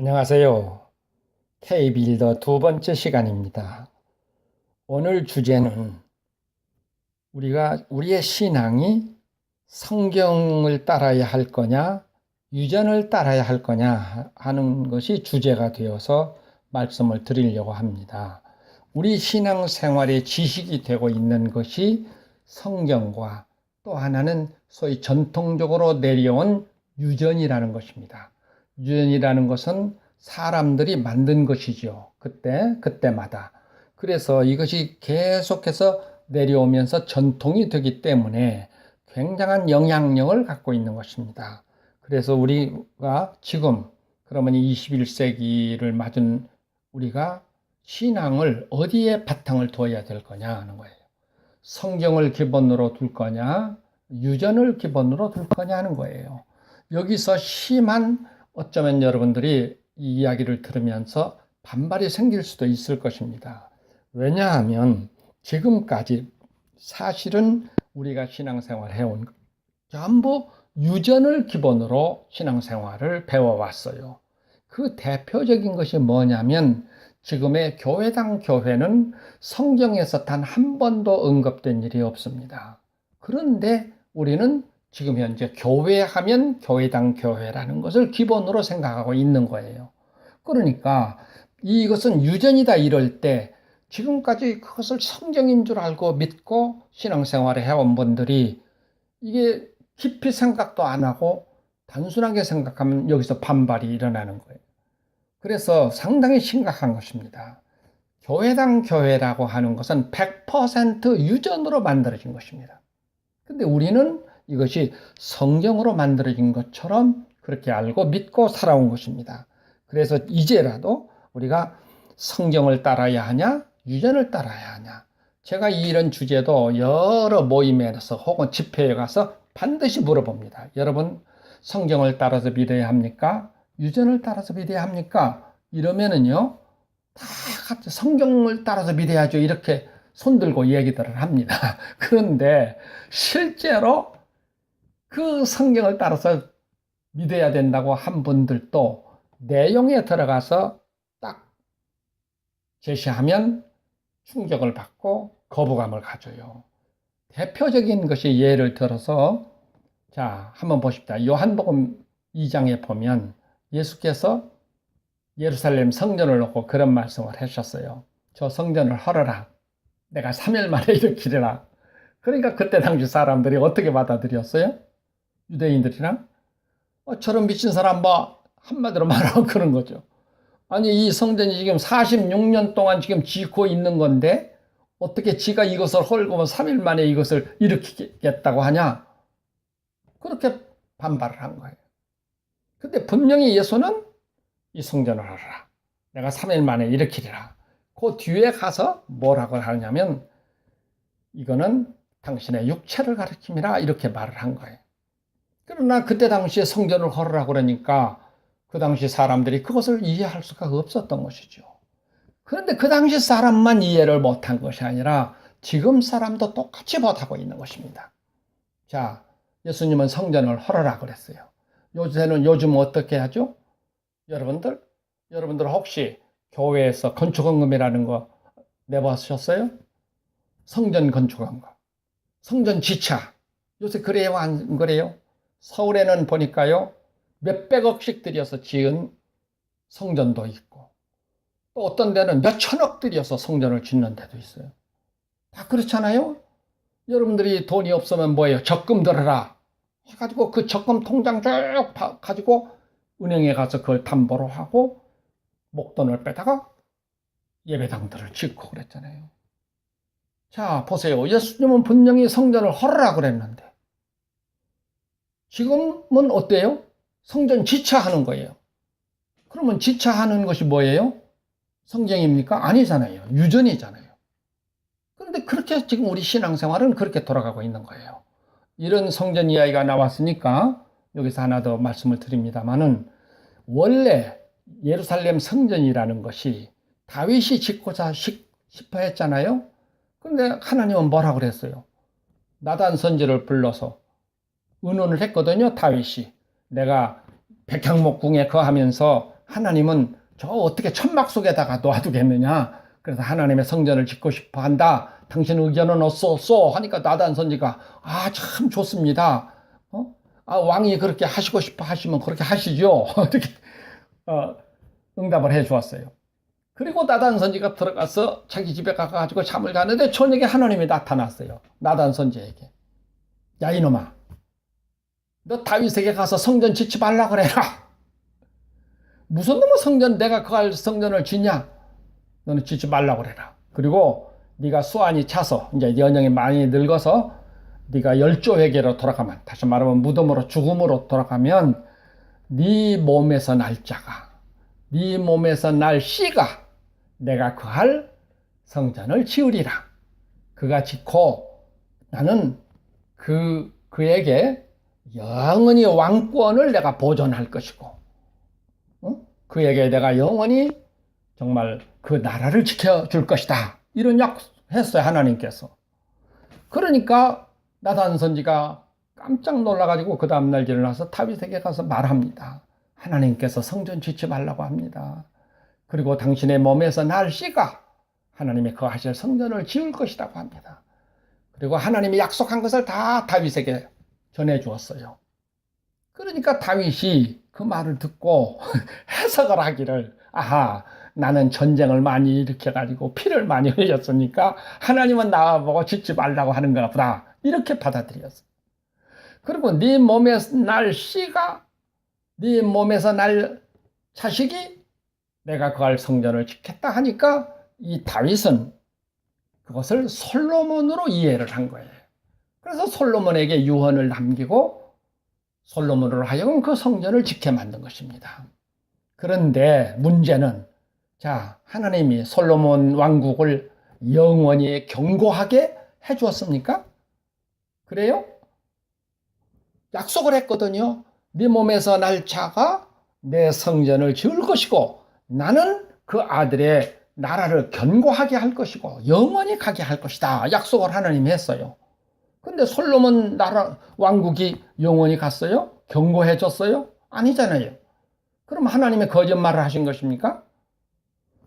안녕하세요. K빌더 두 번째 시간입니다. 오늘 주제는 우리의 신앙이 성경을 따라야 할 거냐, 유전을 따라야 할 거냐 하는 것이 주제가 되어서 말씀을 드리려고 합니다. 우리 신앙 생활의 지식이 되고 있는 것이 성경과 또 하나는 소위 전통적으로 내려온 유전이라는 것입니다. 유전이라는 것은 사람들이 만든 것이죠. 그때마다. 그래서 이것이 계속해서 내려오면서 전통이 되기 때문에 굉장한 영향력을 갖고 있는 것입니다. 그래서 우리가 지금 그러면 21세기를 맞은 우리가 신앙을 어디에 바탕을 둬야 될 거냐 하는 거예요. 성경을 기본으로 둘 거냐, 유전을 기본으로 둘 거냐 하는 거예요. 여기서 심한 어쩌면 여러분들이 이 이야기를 들으면서 반발이 생길 수도 있을 것입니다. 왜냐하면 지금까지 사실은 우리가 신앙생활 해온 전부 유전을 기본으로 신앙생활을 배워왔어요. 그 대표적인 것이 뭐냐면 지금의 교회당 교회는 성경에서 단 한 번도 언급된 일이 없습니다. 그런데 우리는 지금 현재 교회하면 교회당 교회라는 것을 기본으로 생각하고 있는 거예요. 그러니까 이것은 유전이다 이럴 때 지금까지 그것을 성경인 줄 알고 믿고 신앙생활을 해온 분들이 이게 깊이 생각도 안 하고 단순하게 생각하면 여기서 반발이 일어나는 거예요. 그래서 상당히 심각한 것입니다. 교회당 교회라고 하는 것은 100% 유전으로 만들어진 것입니다. 근데 우리는 이것이 성경으로 만들어진 것처럼 그렇게 알고 믿고 살아온 것입니다. 그래서 이제라도 우리가 성경을 따라야 하냐, 유전을 따라야 하냐. 제가 이런 주제도 여러 모임에서 혹은 집회에 가서 반드시 물어봅니다. 여러분, 성경을 따라서 믿어야 합니까? 유전을 따라서 믿어야 합니까? 이러면은요, 다 같이 성경을 따라서 믿어야죠. 이렇게 손들고 얘기들을 합니다. 그런데 실제로 그 성경을 따라서 믿어야 된다고 한 분들도 내용에 들어가서 딱 제시하면 충격을 받고 거부감을 가져요. 대표적인 것이 예를 들어서 자, 한번 보십시다. 요한복음 2장에 보면 예수께서 예루살렘 성전을 놓고 그런 말씀을 하셨어요. 저 성전을 헐어라. 내가 3일 만에 일으키리라. 그러니까 그때 당시 사람들이 어떻게 받아들였어요? 유대인들이랑 저런 미친 사람 봐. 한마디로 말하면 그런 거죠. 아니 이 성전이 지금 46년 동안 지금 짓고 있는 건데 어떻게 지가 이것을 헐고 3일 만에 이것을 일으키겠다고 하냐? 그렇게 반발을 한 거예요. 근데 분명히 예수는 이 성전을 하라. 내가 3일 만에 일으키리라. 그 뒤에 가서 뭐라고 하냐면 이거는 당신의 육체를 가리킴이라 이렇게 말을 한 거예요. 그러나 그때 당시에 성전을 헐으라 그러니까 그 당시 사람들이 그것을 이해할 수가 없었던 것이죠. 그런데 그 당시 사람만 이해를 못한 것이 아니라 지금 사람도 똑같이 못하고 있는 것입니다. 자, 예수님은 성전을 헐으라 그랬어요. 요즘 어떻게 하죠? 여러분들 혹시 교회에서 건축헌금이라는 거 내보셨어요? 성전 건축헌금, 성전 지차. 요새 그래요, 안 그래요? 서울에는 보니까요, 몇백억씩 들여서 지은 성전도 있고, 또 어떤 데는 몇천억 들여서 성전을 짓는 데도 있어요. 다 그렇잖아요? 여러분들이 돈이 없으면 뭐예요? 적금 들어라. 해가지고 그 적금 통장 쭉 가지고 은행에 가서 그걸 담보로 하고 목돈을 빼다가 예배당들을 짓고 그랬잖아요. 자, 보세요. 예수님은 분명히 성전을 헐으라 그랬는데 지금은 어때요? 성전 지차하는 거예요. 그러면 지차하는 것이 뭐예요? 성경입니까? 아니잖아요. 유전이잖아요. 그런데 그렇게 지금 우리 신앙생활은 그렇게 돌아가고 있는 거예요. 이런 성전 이야기가 나왔으니까 여기서 하나 더 말씀을 드립니다만은 원래 예루살렘 성전이라는 것이 다윗이 짓고자 싶어 했잖아요. 그런데 하나님은 뭐라 그랬어요? 나단 선지를 불러서 의논을 했거든요. 다윗이 내가 백향목궁에 거하면서 하나님은 저 어떻게 천막 속에다가 놔두겠느냐. 그래서 하나님의 성전을 짓고 싶어 한다. 당신 의견은 어쏘 하니까 나단 선지가 참 좋습니다. 왕이 그렇게 하시고 싶어 하시면 그렇게 하시죠. 이렇게 응답을 해 주었어요. 그리고 나단 선지가 들어가서 자기 집에 가가지고 잠을 자는데 저녁에 하나님이 나타났어요. 나단 선지에게. 야 이놈아, 너 다윗에게 가서 성전 짓지 말라 그래라. 무슨 놈의 성전, 내가 그 성전을 짓냐? 너는 짓지 말라 그래라. 그리고 네가 수완이 차서 이제 연령이 많이 늙어서 네가 열조회계로 돌아가면, 다시 말하면 무덤으로 죽음으로 돌아가면 네 몸에서 날 자가, 네 몸에서 날 씨가 내가 그할 성전을 지으리라. 그가 짓고 나는 그에게 영원히 왕권을 내가 보존할 것이고, 그에게 내가 영원히 정말 그 나라를 지켜줄 것이다. 이런 약속했어요, 하나님께서. 그러니까 나단 선지가 깜짝 놀라가지고 그 다음날 일어나서 다윗에게 가서 말합니다. 하나님께서 성전 짓지 말라고 합니다. 그리고 당신의 몸에서 날 씨가 하나님의 그 하실 성전을 지을 것이라고 합니다. 그리고 하나님이 약속한 것을 다 다윗에게 전해주었어요. 그러니까 다윗이 그 말을 듣고 해석을 하기를, 나는 전쟁을 많이 일으켜가지고 피를 많이 흘렸으니까 하나님은 나보고 짓지 말라고 하는가 보다, 이렇게 받아들였어요. 그리고 네 몸에서 날 씨가, 네 몸에서 날 자식이 내가 그할 성전을 짓겠다 하니까 이 다윗은 그것을 솔로몬으로 이해를 한 거예요. 그래서 솔로몬에게 유언을 남기고 솔로몬으로 하여금 그 성전을 짓게 만든 것입니다. 그런데 문제는, 하나님이 솔로몬 왕국을 영원히 견고하게 해주었습니까? 그래요? 약속을 했거든요. 네 몸에서 날 자가 내 성전을 지을 것이고 나는 그 아들의 나라를 견고하게 할 것이고 영원히 가게 할 것이다. 약속을 하나님이 했어요. 근데 솔로몬 나라 왕국이 영원히 갔어요? 견고해졌어요? 아니잖아요. 그럼 하나님의 거짓말을 하신 것입니까?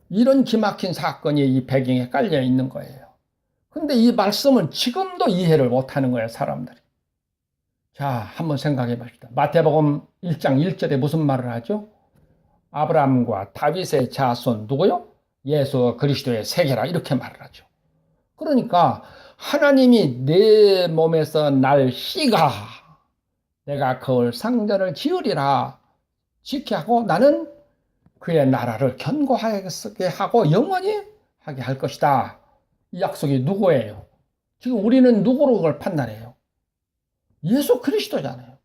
이런 기막힌 사건이 이 배경에 깔려 있는 거예요. 근데 이 말씀은 지금도 이해를 못하는 거예요, 사람들이. 한번 생각해 봅시다. 마태복음 1장 1절에 무슨 말을 하죠? 아브라함과 다윗의 자손 누구요? 예수 그리스도의 세계라, 이렇게 말을 하죠. 그러니까 하나님이 내 몸에서 날 씨가 내가 그걸 성전을 지으리라 지게 하고 나는 그의 나라를 견고하게 하고 영원히 하게 할 것이다. 이 약속이 누구예요? 지금 우리는 누구로 그걸 판단해요? 예수 그리스도잖아요.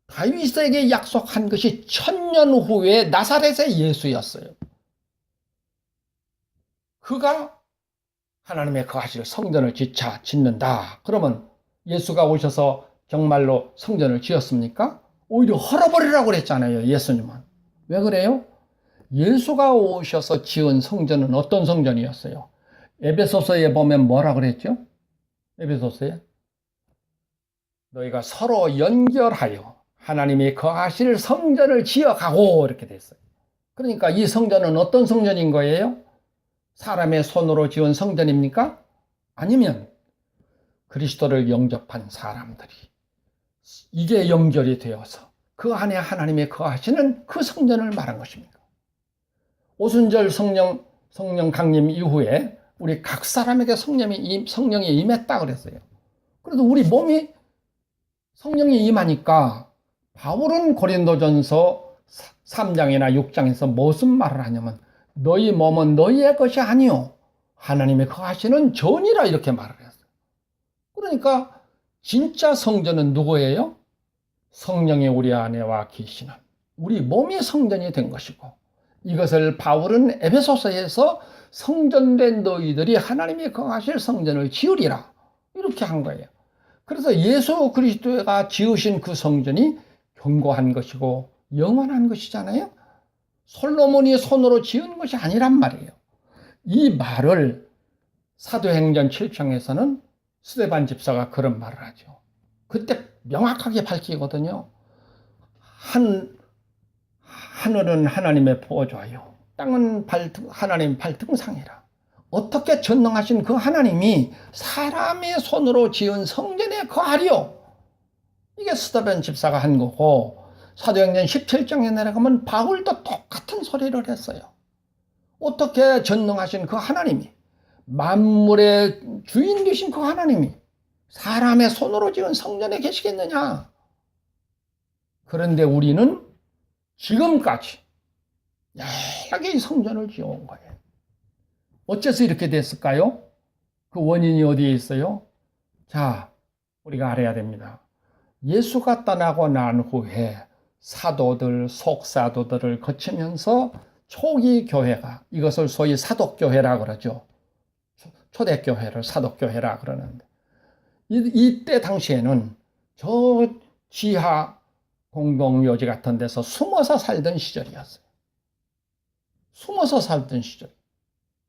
다윗에게 약속한 것이 1000년 후에 나사렛의 예수였어요. 그가 하나님의 그 하실 성전을 짓는다. 그러면 예수가 오셔서 정말로 성전을 지었습니까? 오히려 헐어버리라고 그랬잖아요, 예수님은. 왜 그래요? 예수가 오셔서 지은 성전은 어떤 성전이었어요? 에베소서에 보면 뭐라 그랬죠? 에베소서에 너희가 서로 연결하여 하나님이 거하실 성전을 지어가고, 이렇게 됐어요. 그러니까 이 성전은 어떤 성전인 거예요? 사람의 손으로 지은 성전입니까? 아니면 그리스도를 영접한 사람들이 이게 연결이 되어서 그 안에 하나님의 거하시는 그 성전을 말한 것입니다. 오순절 성령 강림 이후에 우리 각 사람에게 성령이 임했다 그랬어요. 그래도 우리 몸이 성령이 임하니까 바울은 고린도전서 3장이나 6장에서 무슨 말을 하냐면 너희 몸은 너희의 것이 아니요 하나님의 거하시는 전이라, 이렇게 말을 했어요. 그러니까 진짜 성전은 누구예요? 성령이 우리 안에 와 계시는 우리 몸이 성전이 된 것이고, 이것을 바울은 에베소서에서 성전된 너희들이 하나님이 거하실 성전을 지으리라, 이렇게 한 거예요. 그래서 예수 그리스도가 지으신 그 성전이 견고한 것이고 영원한 것이잖아요. 솔로몬이 손으로 지은 것이 아니란 말이에요. 이 말을 사도행전 7장에서는 스데반 집사가 그런 말을 하죠. 그때 명확하게 밝히거든요. 하늘은 하나님의 보좌요, 땅은 하나님 발등상이라. 어떻게 전능하신 그 하나님이 사람의 손으로 지은 성전에 거하리요? 이게 스데반 집사가 한 거고, 사도행전 17장에 내려가면 바울도 똑같은 소리를 했어요. 어떻게 전능하신 그 하나님이, 만물의 주인 되신 그 하나님이 사람의 손으로 지은 성전에 계시겠느냐? 그런데 우리는 지금까지 여러 개의 성전을 지어온 거예요. 어째서 이렇게 됐을까요? 그 원인이 어디에 있어요? 자, 우리가 알아야 됩니다. 예수가 떠나고 난 후에 사도들, 속사도들을 거치면서 초기 교회가, 이것을 소위 사독교회라 그러죠. 초대교회를 사독교회라 그러는데, 이때 당시에는 저 지하 공동묘지 같은 데서 숨어서 살던 시절이었어요. 숨어서 살던 시절.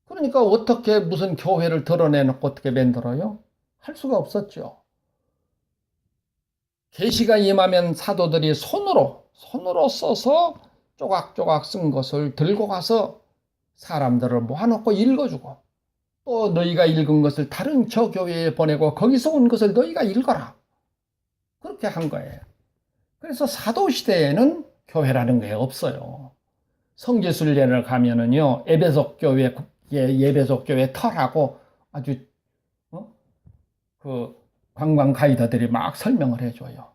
그러니까 어떻게 무슨 교회를 드러내놓고 어떻게 만들어요? 할 수가 없었죠. 계시가 임하면 사도들이 손으로 써서 조각조각 쓴 것을 들고 가서 사람들을 모아놓고 읽어주고, 또 너희가 읽은 것을 다른 저 교회에 보내고 거기서 온 것을 너희가 읽어라. 그렇게 한 거예요. 그래서 사도시대에는 교회라는 게 없어요. 성지순례를 가면은요, 에베소 교회 터라고 아주 그 관광 가이드들이 막 설명을 해줘요.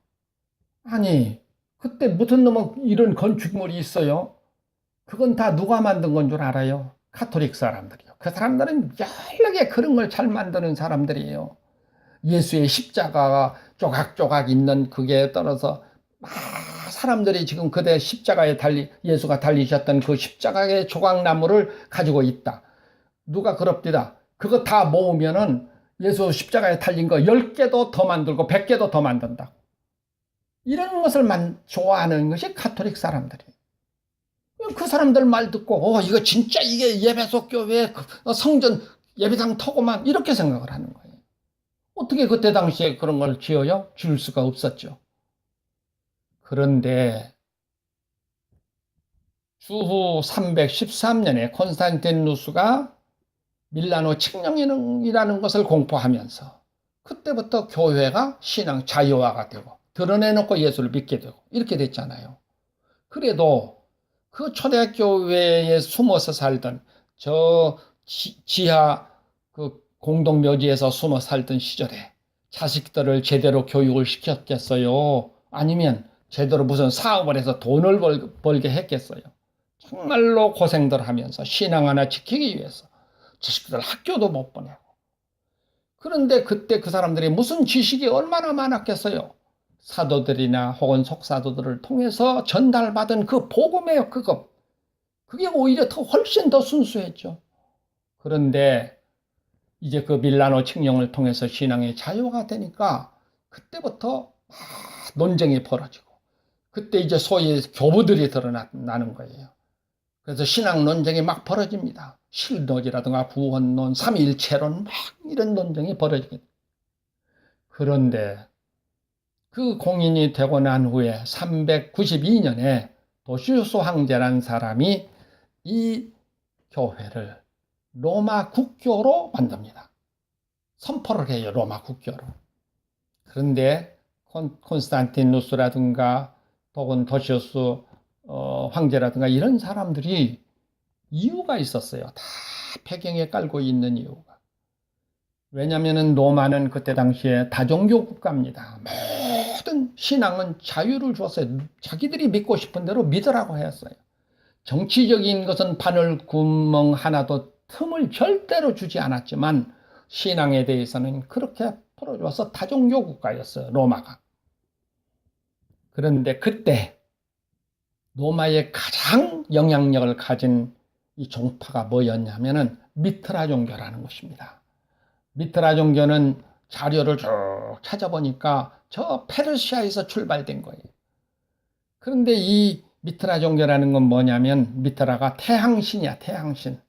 아니, 그때 무슨 놈은 이런 건축물이 있어요? 그건 다 누가 만든 건 줄 알아요? 카톨릭 사람들이요. 그 사람들은 여러 개 그런 걸 잘 만드는 사람들이에요. 예수의 십자가가 조각조각 있는 그게 떨어서 막 사람들이 지금 그대 십자가에 예수가 달리셨던 그 십자가의 조각나무를 가지고 있다. 누가 그럽디다. 그거 다 모으면은 예수 십자가에 달린 거 10개도 더 만들고 100개도 더 만든다. 이런 것을 좋아하는 것이 카톨릭 사람들이에요. 그 사람들 말 듣고 이거 진짜 이게 예배소 교회 성전 예배당 터고만 이렇게 생각을 하는 거예요. 어떻게 그때 당시에 그런 걸 지어요? 지을 수가 없었죠. 그런데 주후 313년에 콘스탄티누스가 밀라노 칙령이라는 것을 공포하면서 그때부터 교회가 신앙 자유화가 되고 드러내놓고 예수를 믿게 되고 이렇게 됐잖아요. 그래도 그 초대교회에 숨어서 살던 저 지하 그 공동묘지에서 숨어 살던 시절에 자식들을 제대로 교육을 시켰겠어요? 아니면 제대로 무슨 사업을 해서 돈을 벌게 했겠어요? 정말로 고생들 하면서 신앙 하나 지키기 위해서 자식들 학교도 못 보내고. 그런데 그때 그 사람들이 무슨 지식이 얼마나 많았겠어요? 사도들이나 혹은 속사도들을 통해서 전달받은 그 복음의 그게 오히려 훨씬 더 순수했죠. 그런데 이제 그 밀라노 칙령을 통해서 신앙의 자유가 되니까 그때부터 막 논쟁이 벌어지고, 그때 이제 소위 교부들이 드러나는 거예요. 그래서 신앙 논쟁이 막 벌어집니다. 실노지라든가 구원론, 삼위일체론 막 이런 논쟁이 벌어지게. 그런데 그 공인이 되고 난 후에 392년에 도시우스 황제라는 사람이 이 교회를 로마 국교로 만듭니다. 선포를 해요, 로마 국교로. 그런데 콘스탄티누스라든가 혹은 도시우스 황제라든가 이런 사람들이 이유가 있었어요. 다 배경에 깔고 있는 이유가. 왜냐하면 로마는 그때 당시에 다종교 국가입니다. 모든 신앙은 자유를 주었어요. 자기들이 믿고 싶은 대로 믿으라고 했어요. 정치적인 것은 바늘 구멍 하나도 틈을 절대로 주지 않았지만 신앙에 대해서는 그렇게 풀어줘서 다종교 국가였어요, 로마가. 그런데 그때 로마의 가장 영향력을 가진 이 종파가 뭐였냐면은 미트라 종교라는 것입니다. 미트라 종교는 자료를 쭉 찾아보니까 저 페르시아에서 출발된 거예요. 그런데 이 미트라 종교라는 건 뭐냐면 미트라가 태양신이야, 태양신.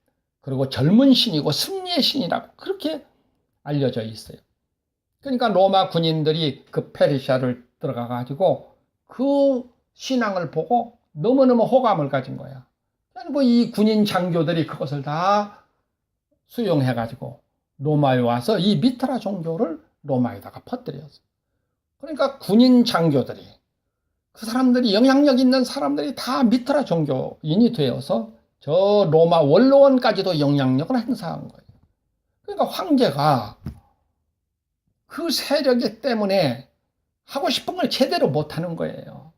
그리고 젊은 신이고 승리의 신이라고 그렇게 알려져 있어요. 그러니까 로마 군인들이 그 페르시아를 들어가 가지고 그 신앙을 보고 너무너무 호감을 가진 거야. 그리고 이 군인 장교들이 그것을 다 수용해가지고 로마에 와서 이 미트라 종교를 로마에다가 퍼뜨렸어. 그러니까 군인 장교들이, 그 사람들이, 영향력 있는 사람들이 다 미트라 종교인이 되어서 저 로마 원로원까지도 영향력을 행사한 거예요. 그러니까 황제가 그 세력 때문에 하고 싶은 걸 제대로 못하는 거예요.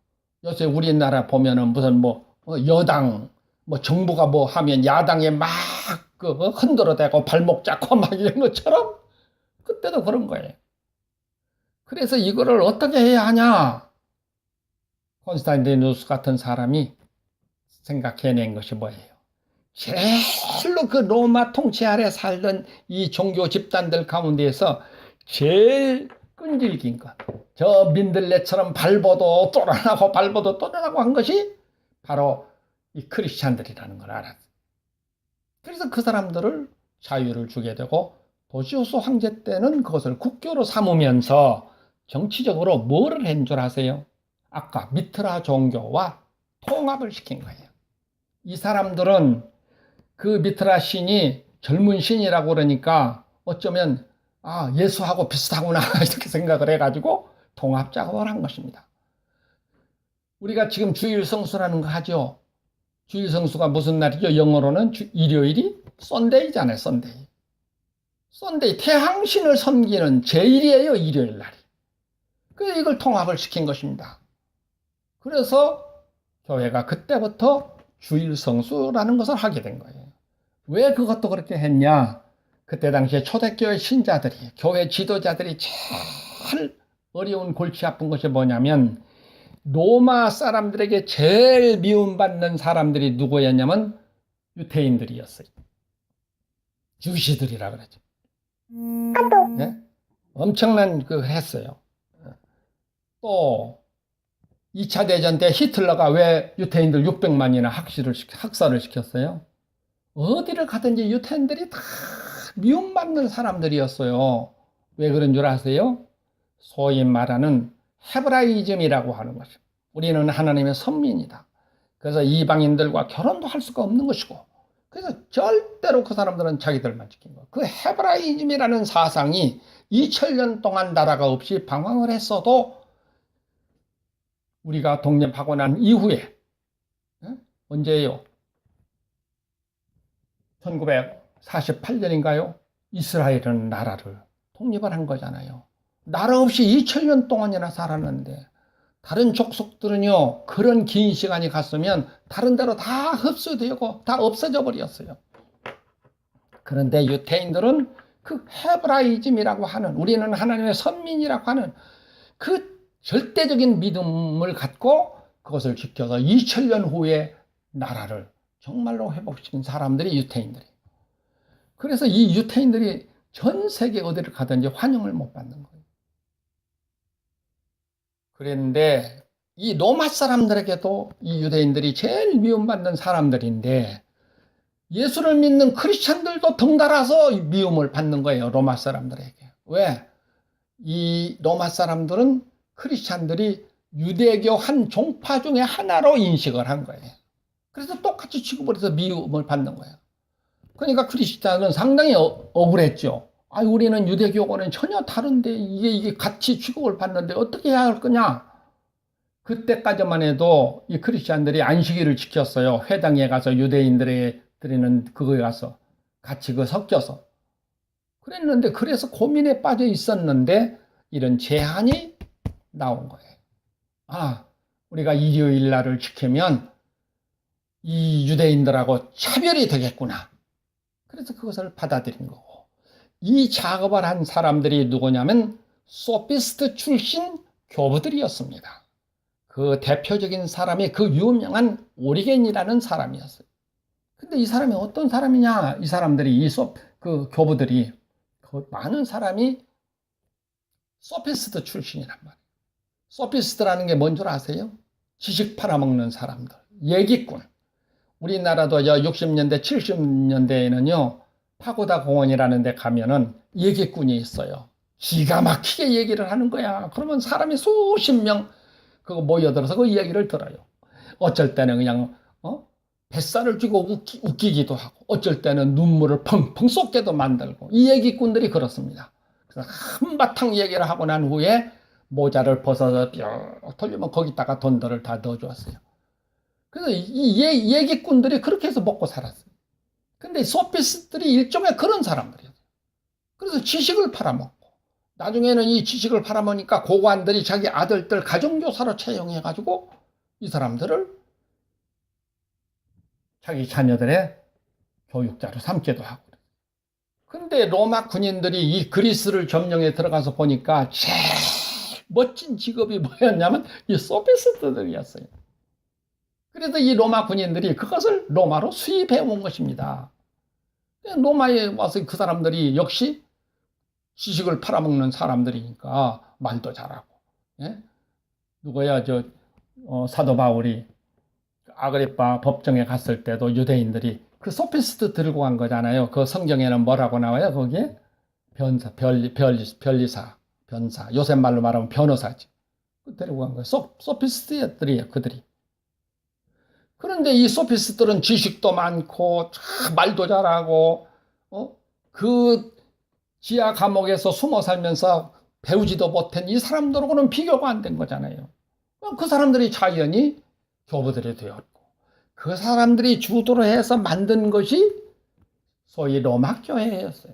요새 우리나라 보면은 무슨 여당, 정부가 하면 야당에 막 흔들어대고 발목 잡고 막 이런 것처럼 그때도 그런 거예요. 그래서 이거를 어떻게 해야 하냐? 콘스탄티누스 같은 사람이 생각해낸 것이 뭐예요? 제일로 그 로마 통치 아래 살던 이 종교 집단들 가운데에서 제일 끈질긴 것, 저 민들레처럼 밟아도 또 일어나고 밟아도 또 일어나고 한 것이 바로 이 크리스찬들이라는 걸 알았어요. 그래서 그 사람들을 자유를 주게 되고, 도시우스 황제 때는 그것을 국교로 삼으면서 정치적으로 뭐를 한 줄 아세요? 아까 미트라 종교와 통합을 시킨 거예요. 이 사람들은 그 미트라 신이 젊은 신이라고 그러니까 어쩌면 예수하고 비슷하구나 이렇게 생각을 해가지고 통합 작업을 한 것입니다. 우리가 지금 주일 성수라는 거 하죠. 주일 성수가 무슨 날이죠? 영어로는 일요일이 썬데이잖아요. 썬데이. 썬데이, 태양신을 섬기는 제일이에요. 일요일 날이. 그래서 이걸 통합을 시킨 것입니다. 그래서 교회가 그때부터 주일 성수라는 것을 하게 된 거예요. 왜 그것도 그렇게 했냐? 그때 당시에 초대교회 신자들이, 교회 지도자들이 제일 어려운 골치 아픈 것이 뭐냐면, 로마 사람들에게 제일 미움받는 사람들이 누구였냐면 유태인들이었어요. 주시들이라 그러죠. 네? 엄청난 했어요. 또 2차 대전 때 히틀러가 왜 유태인들 600만이나 학살을 시켰어요? 어디를 가든지 유태인들이 다 미움받는 사람들이었어요. 왜 그런 줄 아세요? 소위 말하는 헤브라이즘이라고 하는 것이죠. 우리는 하나님의 선민이다. 그래서 이방인들과 결혼도 할 수가 없는 것이고, 그래서 절대로 그 사람들은 자기들만 지킨 거예요. 그 헤브라이즘이라는 사상이 2000년 동안 나라가 없이 방황을 했어도 우리가 독립하고 난 이후에, 언제예요? 1948년인가요? 이스라엘은 나라를 독립을 한 거잖아요. 나라 없이 2000년 동안이나 살았는데, 다른 족속들은요, 그런 긴 시간이 갔으면 다른 데로 다 흡수되고 다 없어져 버렸어요. 그런데 유태인들은 그 헤브라이즘이라고 하는, 우리는 하나님의 선민이라고 하는 그 절대적인 믿음을 갖고 그것을 지켜서 2000년 후에 나라를 정말로 회복시킨 사람들이 유태인들이에요. 그래서 이 유태인들이 전 세계 어디를 가든지 환영을 못 받는 거예요. 그런데 이 로마 사람들에게도 이 유대인들이 제일 미움받는 사람들인데, 예수를 믿는 크리스찬들도 덩달아서 미움을 받는 거예요. 로마 사람들에게. 왜? 이 로마 사람들은 크리스찬들이 유대교 한 종파 중에 하나로 인식을 한 거예요. 그래서 똑같이 취급을 해서 미움을 받는 거예요. 그러니까 크리스찬은 상당히 억울했죠. 우리는 유대교고는 전혀 다른데 이게 같이 취급을 받는데 어떻게 해야 할 거냐? 그때까지만 해도 이 크리스찬들이 안식일을 지켰어요. 회당에 가서 유대인들에게 드리는 그거에 가서 같이 섞여서. 그랬는데, 그래서 고민에 빠져 있었는데 이런 제한이 나온 거예요. 우리가 일요일 날을 지키면 이 유대인들하고 차별이 되겠구나. 그래서 그것을 받아들인 거고. 이 작업을 한 사람들이 누구냐면 소피스트 출신 교부들이었습니다. 그 대표적인 사람이 그 유명한 오리겐이라는 사람이었어요. 근데 이 사람이 어떤 사람이냐? 이 사람들이, 그 교부들이, 많은 사람이 소피스트 출신이란 말이에요. 소피스트라는 게 뭔 줄 아세요? 지식 팔아먹는 사람들, 얘기꾼. 우리나라도 60년대, 70년대에는요, 파고다 공원이라는 데 가면은 얘기꾼이 있어요. 기가 막히게 얘기를 하는 거야. 그러면 사람이 수십 명 그거 모여들어서 그 이야기를 들어요. 어쩔 때는 그냥 뱃살을 쥐고 웃기기도 하고 어쩔 때는 눈물을 펑펑 쏟게도 만들고 이 얘기꾼들이 그렇습니다. 그래서 한바탕 얘기를 하고 난 후에 모자를 벗어서 뼈 돌리면 거기다가 돈들을 다 넣어주었어요. 그래서 이 얘기꾼들이 그렇게 해서 먹고 살았어요. 근데 소피스트들이 일종의 그런 사람들이었어요. 그래서 지식을 팔아먹고 나중에는 이 지식을 팔아먹으니까 고관들이 자기 아들들 가정교사로 채용해가지고 이 사람들을 자기 자녀들의 교육자로 삼기도 하고. 근데 로마 군인들이 이 그리스를 점령해 들어가서 보니까 제일 멋진 직업이 뭐였냐면 이 소피스트들이었어요. 그래서 이 로마 군인들이 그것을 로마로 수입해 온 것입니다. 로마에 와서 그 사람들이 역시 지식을 팔아먹는 사람들이니까 말도 잘하고, 예? 누구야, 사도 바울이 아그리파 법정에 갔을 때도 유대인들이 그 소피스트 들고 간 거잖아요. 그 성경에는 뭐라고 나와요? 거기에 변리사, 변사. 요새 말로 말하면 변호사지. 데리고 간 거예요. 소피스트들이에요, 그들이. 그런데 이 소피스트들은 지식도 많고, 말도 잘하고, 그 지하 감옥에서 숨어 살면서 배우지도 못한 이 사람들하고는 비교가 안 된 거잖아요. 그 사람들이 자연히 교부들이 되었고, 그 사람들이 주도를 해서 만든 것이 소위 로마 교회였어요.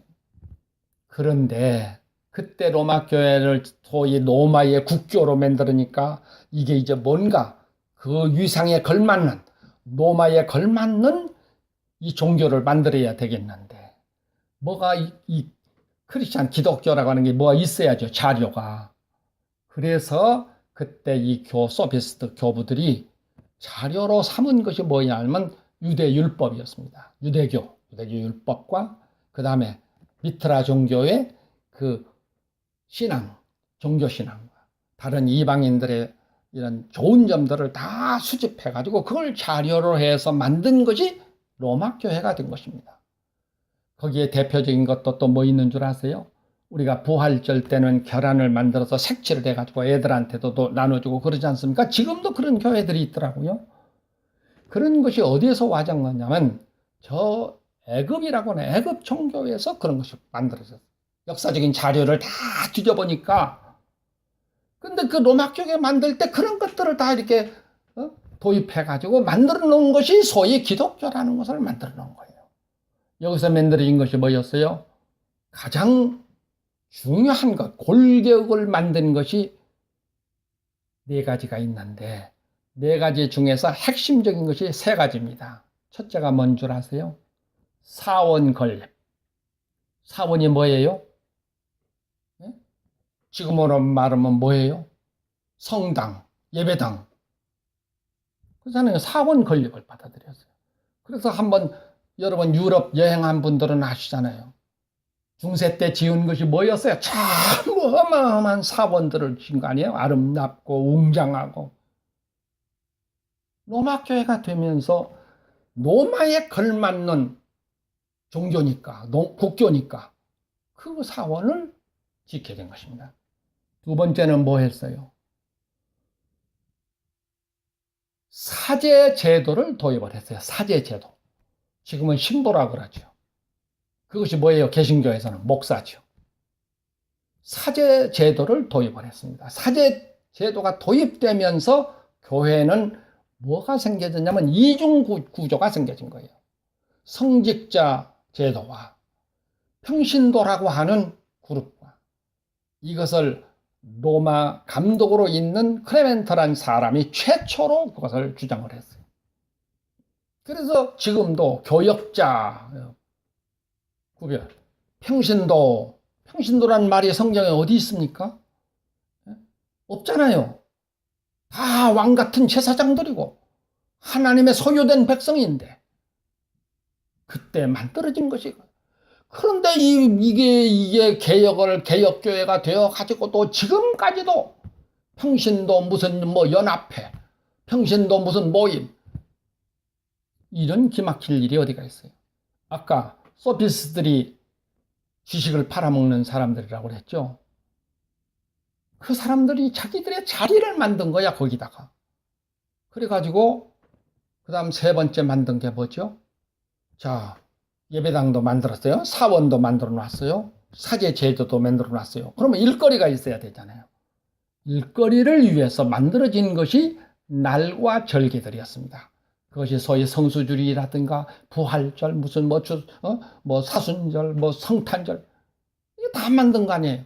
그런데 그때 로마 교회를 소위 로마의 국교로 만들으니까 이게 이제 뭔가 그 위상에 걸맞는 로마에 걸맞는 이 종교를 만들어야 되겠는데 뭐가 이 크리스찬 기독교라고 하는 게 뭐가 있어야죠. 자료가. 그래서 그때 이 소피스트 교부들이 자료로 삼은 것이 뭐냐면 유대율법이었습니다. 유대교 율법과 그 다음에 미트라 종교의 그 신앙, 종교신앙과 다른 이방인들의 이런 좋은 점들을 다 수집해가지고 그걸 자료로 해서 만든 것이 로마 교회가 된 것입니다. 거기에 대표적인 것도 또 뭐 있는 줄 아세요? 우리가 부활절 때는 계란을 만들어서 색칠을 해가지고 애들한테도 또 나눠주고 그러지 않습니까? 지금도 그런 교회들이 있더라고요. 그런 것이 어디에서 와장났냐면 저 애굽이라고 하는 애굽 종교에서 그런 것이 만들어졌어요. 역사적인 자료를 다 뒤져보니까 근데 그 로마 교회 만들 때 그런 것들을 다 이렇게 도입해가지고 만들어 놓은 것이 소위 기독교라는 것을 만들어 놓은 거예요. 여기서 만들어진 것이 뭐였어요? 가장 중요한 것, 골격을 만든 것이 네 가지가 있는데 네 가지 중에서 핵심적인 것이 세 가지입니다. 첫째가 뭔 줄 아세요? 사원 건립. 사원이 뭐예요? 지금으로 말하면 뭐예요? 성당, 예배당. 그래서 사원 건립을 받아들였어요. 그래서 한번 여러분 유럽 여행한 분들은 아시잖아요. 중세 때 지은 것이 뭐였어요? 참 어마어마한 사원들을 지은 거 아니에요? 아름답고 웅장하고. 로마 교회가 되면서 로마에 걸맞는 종교니까, 국교니까 그 사원을 지키게 된 것입니다. 두 번째는 뭐 했어요? 사제 제도를 도입을 했어요. 사제 제도. 지금은 신부라고 그러죠. 그것이 뭐예요? 개신교에서는 목사죠. 사제 제도를 도입을 했습니다. 사제 제도가 도입되면서 교회는 뭐가 생겨졌냐면 이중 구조가 생겨진 거예요. 성직자 제도와 평신도라고 하는 그룹과 이것을 로마 감독으로 있는 클레멘트란 사람이 최초로 그것을 주장을 했어요. 그래서 지금도 교역자 구별, 평신도란 말이 성경에 어디 있습니까? 없잖아요. 다 왕 같은 제사장들이고 하나님의 소유된 백성인데 그때 만들어진 것이. 그런데 이게 개혁교회가 되어가지고 또 지금까지도 평신도 무슨 뭐 연합회, 평신도 무슨 모임, 이런 기막힐 일이 어디가 있어요. 아까 소피스트들이 지식을 팔아먹는 사람들이라고 그랬죠. 그 사람들이 자기들의 자리를 만든 거야, 거기다가. 그래가지고 그 다음 세 번째 만든 게 뭐죠? 자, 예배당도 만들었어요. 사원도 만들어 놨어요. 사제 제도도 만들어 놨어요. 그러면 일거리가 있어야 되잖아요. 일거리를 위해서 만들어진 것이 날과 절기들이었습니다. 그것이 소위 성수주일이라든가 부활절, 무슨 뭐 사순절, 뭐 성탄절, 이게 다 만든 거 아니에요.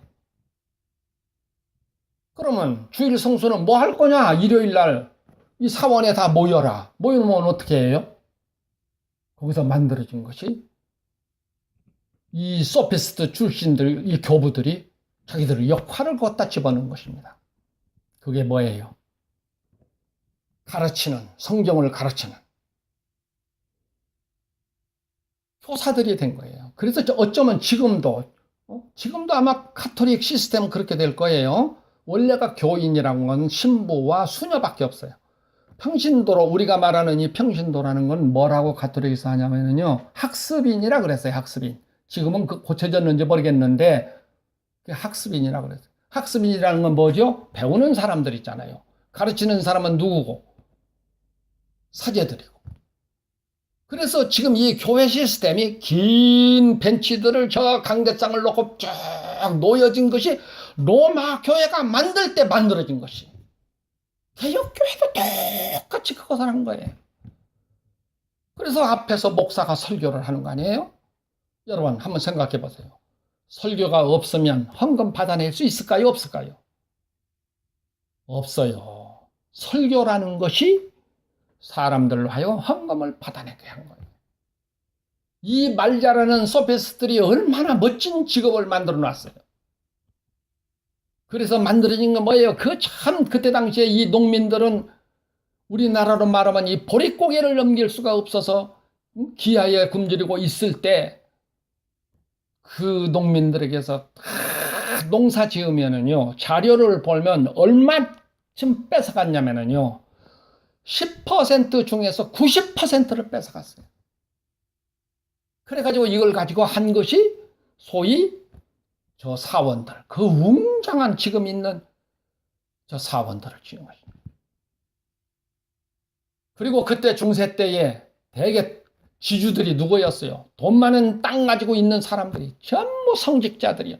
그러면 주일 성수는 뭐 할 거냐? 일요일 날 이 사원에 다 모여라. 모이면 어떻게 해요? 거기서 만들어진 것이 이 소피스트 출신들, 이 교부들이 자기들의 역할을 걷다 집어넣은 것입니다. 그게 뭐예요? 가르치는, 성경을 가르치는 교사들이 된 거예요. 그래서 어쩌면 지금도 아마 카톨릭 시스템은 그렇게 될 거예요. 원래가 교인이라는 건 신부와 수녀밖에 없어요. 평신도로, 우리가 말하는 이 평신도라는 건 뭐라고 가톨릭에서 하냐면요, 학습인이라 그랬어요. 학습인. 지금은 고쳐졌는지 모르겠는데 학습인이라 그랬어요. 학습인이라는 건 뭐죠? 배우는 사람들 있잖아요. 가르치는 사람은 누구고? 사제들이고. 그래서 지금 이 교회 시스템이 긴 벤치들을 저 강대상을 놓고 쭉 놓여진 것이 로마 교회가 만들 때 만들어진 것이. 개혁교회도 똑같이 그것을 한 거예요. 그래서 앞에서 목사가 설교를 하는 거 아니에요? 여러분 한번 생각해 보세요. 설교가 없으면 헌금 받아낼 수 있을까요? 없을까요? 없어요. 설교라는 것이 사람들로 하여금 헌금을 받아내게 한 거예요. 이 말 잘하는 소피스트들이 얼마나 멋진 직업을 만들어 놨어요. 그래서 만들어진 건 뭐예요? 그때 당시에 이 농민들은 우리나라로 말하면 이 보릿고개를 넘길 수가 없어서 기아에 굶주리고 있을 때 그 농민들에게서 농사 지으면은요, 자료를 보면 얼마쯤 뺏어갔냐면은요, 10% 중에서 90%를 뺏어갔어요. 그래가지고 이걸 가지고 한 것이 소위 저 사원들, 그 웅장한 지금 있는 저 사원들을 지은 것입니다. 그리고 그때 중세 때에 대개 지주들이 누구였어요? 돈 많은 땅 가지고 있는 사람들이 전부 성직자들이요.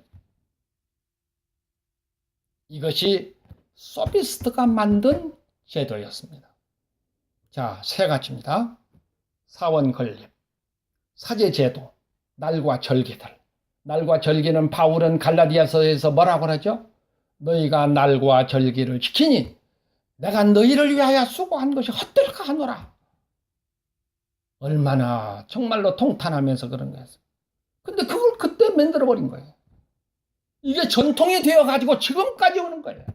이것이 소피스트가 만든 제도였습니다. 자, 세 가지입니다. 사원 건립, 사제 제도, 날과 절기들. 날과 절기는 바울은 갈라디아서에서 뭐라고 하죠? 너희가 날과 절기를 지키니 내가 너희를 위하여 수고한 것이 헛될까 하노라. 얼마나 정말로 통탄하면서 그런 거였어요. 근데 그걸 그때 만들어버린 거예요. 이게 전통이 되어가지고 지금까지 오는 거예요.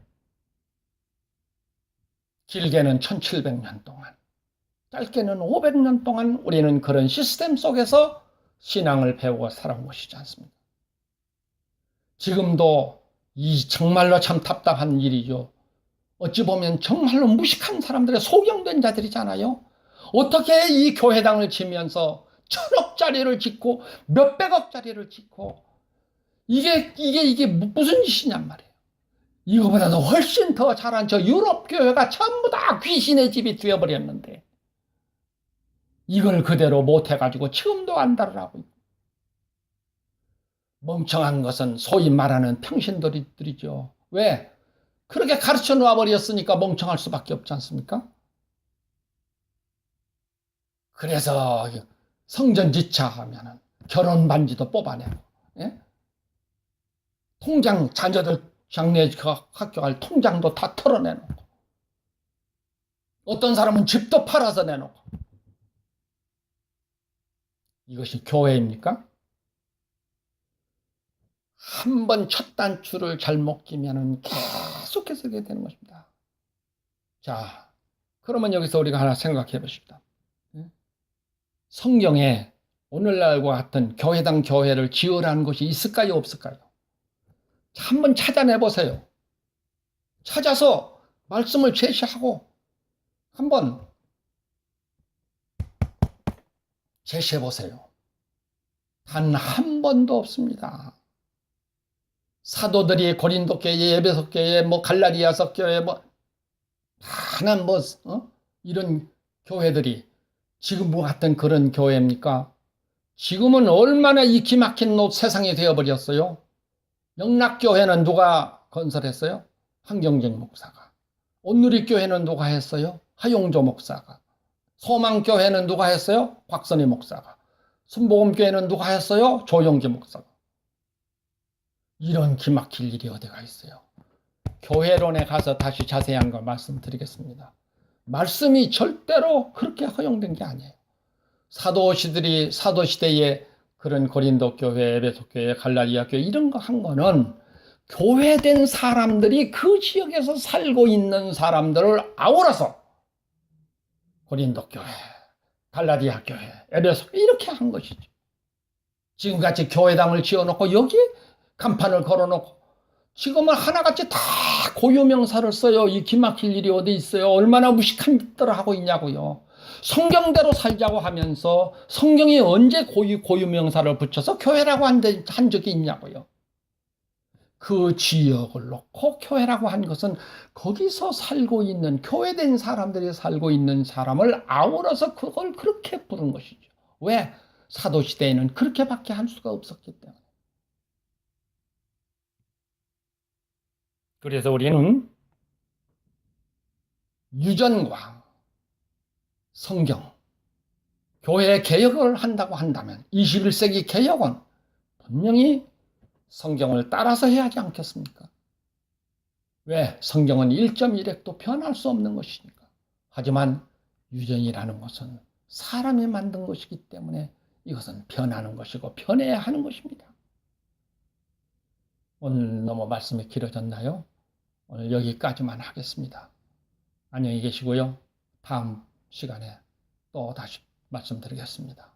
길게는 1700년 동안, 짧게는 500년 동안 우리는 그런 시스템 속에서 신앙을 배우고 살아온 것이지 않습니까? 지금도 이 정말로 참 답답한 일이죠. 어찌 보면 정말로 무식한 사람들의 소경된 자들이잖아요. 어떻게 이 교회당을 지면서 1000억짜리를 짓고 몇백억짜리를 짓고 이게 무슨 짓이냔 말이에요. 이거보다도 훨씬 더 잘한 저 유럽 교회가 전부 다 귀신의 집이 되어버렸는데 이걸 그대로 못해가지고 지금도 안달을 하고 있고. 멍청한 것은 소위 말하는 평신도들이죠. 왜? 그렇게 가르쳐 놓아버렸으니까 멍청할 수밖에 없지 않습니까? 그래서 성전지차 하면은 결혼 반지도 뽑아내고, 예? 통장, 자녀들 장래 학교 갈 통장도 다 털어내놓고, 어떤 사람은 집도 팔아서 내놓고. 이것이 교회입니까? 한 번 첫 단추를 잘못 끼면은 계속해서 그렇게 되는 것입니다. 자, 그러면 여기서 우리가 하나 생각해 보십시다. 성경에 오늘날과 같은 교회당 교회를 지으라는 것이 있을까요? 없을까요? 한번 찾아내 보세요. 찾아서 말씀을 제시하고 한번 제시해 보세요. 단 한 번도 없습니다. 사도들이 고린도 교회, 에베소 교회, 갈라디아서 교회, 이런 교회들이 지금 같은 그런 교회입니까? 지금은 얼마나 이 기막힌 세상이 되어버렸어요. 영락교회는 누가 건설했어요? 한경직 목사가. 온누리교회는 누가 했어요? 하용조 목사가. 소망교회는 누가 했어요? 곽선희 목사가. 순복음교회는 누가 했어요? 조용기 목사가. 이런 기막힐 일이 어디가 있어요? 교회론에 가서 다시 자세한 거 말씀드리겠습니다. 말씀이 절대로 그렇게 허용된 게 아니에요. 사도시들이 사도시대에 그런 고린도 교회, 에베소 교회, 갈라디아 교회 이런 거 한 거는 교회된 사람들이 그 지역에서 살고 있는 사람들을 아우러서 고린도 교회, 갈라디아 교회, 에베소 이렇게 한 것이죠. 지금같이 교회당을 지어놓고 여기에 간판을 걸어놓고 지금은 하나같이 다 고유명사를 써요. 이 기막힐 일이 어디 있어요. 얼마나 무식한 짓들을 하고 있냐고요. 성경대로 살자고 하면서 성경이 언제 고유명사를 붙여서 교회라고 한 적이 있냐고요. 그 지역을 놓고 교회라고 한 것은 거기서 살고 있는 교회된 사람들이 살고 있는 사람을 아우러서 그걸 그렇게 부른 것이죠. 왜? 사도시대에는 그렇게밖에 할 수가 없었기 때문에. 그래서 우리는 유전과 성경, 교회 개혁을 한다고 한다면 21세기 개혁은 분명히 성경을 따라서 해야 하지 않겠습니까? 왜? 성경은 1.1획도 변할 수 없는 것이니까. 하지만 유전이라는 것은 사람이 만든 것이기 때문에 이것은 변하는 것이고 변해야 하는 것입니다. 오늘 너무 말씀이 길어졌나요? 오늘 여기까지만 하겠습니다. 안녕히 계시고요. 다음 시간에 또 다시 말씀드리겠습니다.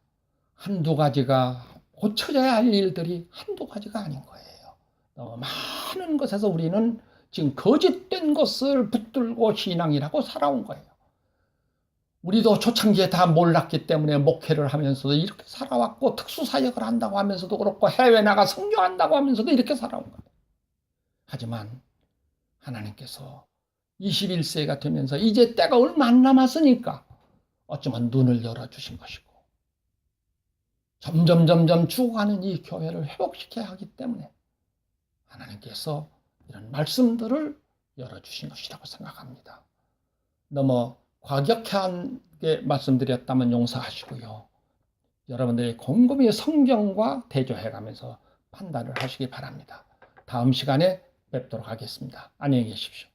한두 가지가 고쳐져야 할 일들이 한두 가지가 아닌 거예요. 너무 많은 것에서 우리는 지금 거짓된 것을 붙들고 신앙이라고 살아온 거예요. 우리도 초창기에 다 몰랐기 때문에 목회를 하면서도 이렇게 살아왔고 특수사역을 한다고 하면서도 그렇고 해외 나가 선교한다고 하면서도 이렇게 살아온 거예요. 하지만 하나님께서 21세가 되면서 이제 때가 얼마 안 남았으니까 어쩌면 눈을 열어주신 것이고 점점 죽어가는 이 교회를 회복시켜야 하기 때문에 하나님께서 이런 말씀들을 열어주신 것이라고 생각합니다. 너무 과격하게 말씀드렸다면 용서하시고요. 여러분들이 곰곰이 성경과 대조해가면서 판단을 하시기 바랍니다. 다음 시간에 뵙도록 하겠습니다. 안녕히 계십시오.